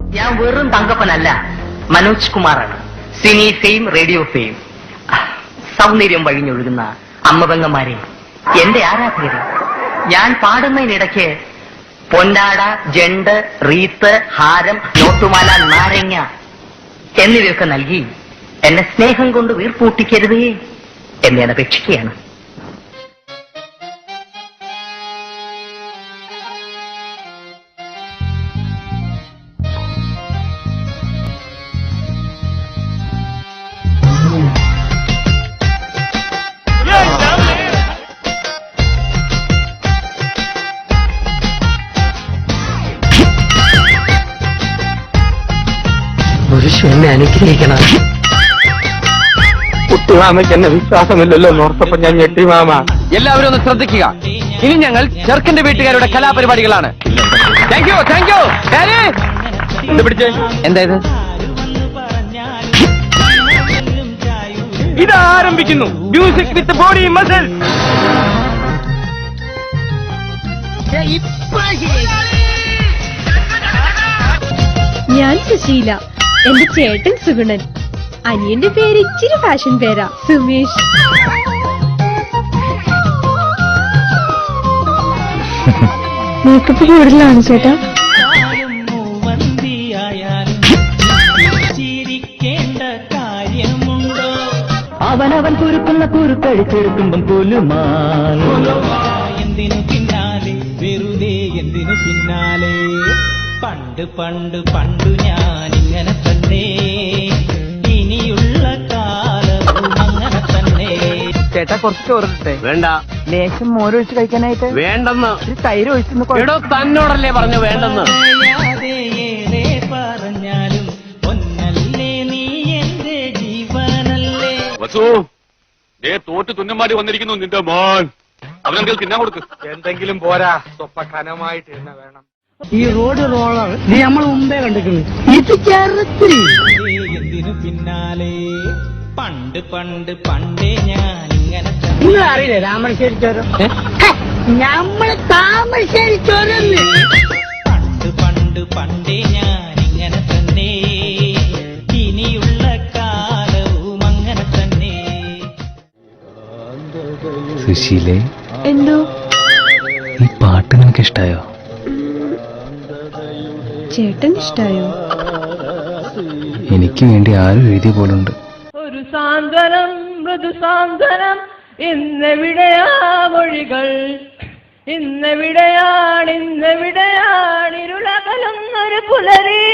ഞാൻ വെറും തങ്കപ്പനല്ല, മനോജ് കുമാറാണ്. Cine fame, radio fame. സൗന്ദര്യം വഴിഞ്ഞൊഴുകുന്ന അമ്മപെങ്ങന്മാരെ, എന്റെ ആരാധകരെ, ഞാൻ പാടുന്നതിനിടയ്ക്ക് പൊന്നാട, ജണ്ട്, റീത്ത്, ഹാരം, നോട്ടുമാല, നാരങ്ങ എന്നിവയൊക്കെ നൽകി എന്നെ സ്നേഹം കൊണ്ട് വീർപ്പൂട്ടിക്കരുതേ എന്ന് ഞാൻ അപേക്ഷിക്കുകയാണ്. എന്നെ അനുഗ്രഹിക്കണം. കുട്ടിമാമയ്ക്ക് എന്നെ വിശ്വാസമില്ലല്ലോ നോർത്തപ്പോ ഞാൻ ഞെട്ടി മാമ. എല്ലാവരും ഒന്ന് ശ്രദ്ധിക്കുക. ഇനി ഞങ്ങൾ ചെറുക്കന്റെ വീട്ടുകാരുടെ കലാപരിപാടികളാണ്. Thank you, thank you. എന്താ ഇത്? ഇത് ആരംഭിക്കുന്നു. Music with body muscle. ഞാൻ സുശീല, എന്റെ ചേട്ടൻ സുഗുണൻ, അനിയന്റെ പേര് ഇച്ചിരി ഫാഷൻ പേരാ, സുമേഷ്. മേക്കപ്പ് കൂടുതലാണ് ചേട്ടാ. അവനവൻ കുരുക്കുന്ന കുരുക്കഴിച്ചെടുക്കുമ്പം എന്തിനു പിന്നാലെ, വെറുതെ എന്തിനു പിന്നാലെ. പണ്ട് പണ്ട് പണ്ടു ഞാനിങ്ങനെ തന്നെ, ഇനിയുള്ള കാലവും അങ്ങനെ തന്നെ. ചേട്ടാ കുറച്ച് ചോറിട്ടെ. വേണ്ട. ലേശം മോരൊഴിച്ച് കഴിക്കാനായിട്ട്. വേണ്ടെന്ന്. തൈര് ഒഴിച്ചു. തന്നോടല്ലേ പറഞ്ഞു വേണ്ടെന്ന്. ഏറെ പറഞ്ഞാലും ഒന്നല്ലേ നീ എന്റെ ജീവനല്ലേ. വസു, തോറ്റ് തുന്നമാടി വന്നിരിക്കുന്നു നിന്റെ മോൻ. അവനെങ്കിൽ തിന്നാൻ കൊടുക്ക്. എന്തെങ്കിലും പോരാ, സ്വപ്പ കനമായിട്ട് തന്നെ വേണം. ഈ റോഡ് റോളർ നീ നമ്മൾ മുമ്പേ കണ്ടിട്ടുണ്ട്. ഇത് ചെറുത്തിരി എന്തിനു പിന്നാലെ, പണ്ട് പണ്ട് പണ്ടേ ഞാനിങ്ങനെ നിങ്ങൾ അറിയില്ലേ താമരശ്ശേരി ചോരം? നമ്മള് താമരശ്ശേരി ചോരം. പണ്ട് പണ്ട് പണ്ടേ ഞാനിങ്ങനെ തന്നെ, ഇനിയുള്ള കാലവും അങ്ങനെ തന്നെ. സുശീലേ, എന്തോ? ഈ പാട്ട് നിനക്ക് ഇഷ്ടായോ? ചേട്ടൻ ഇഷ്ടായോ? എനിക്ക് വേണ്ടി ആരും എഴുതിയ പോലുണ്ട്. ഒരു സാന്ത്വനം, മൃദു സാന്ത്വനം, ഇന്നെവിടെയാ മൊഴികൾ, ഇന്നെവിടെയാണ് ഇരുളകലുന്നൊരു പുലരി.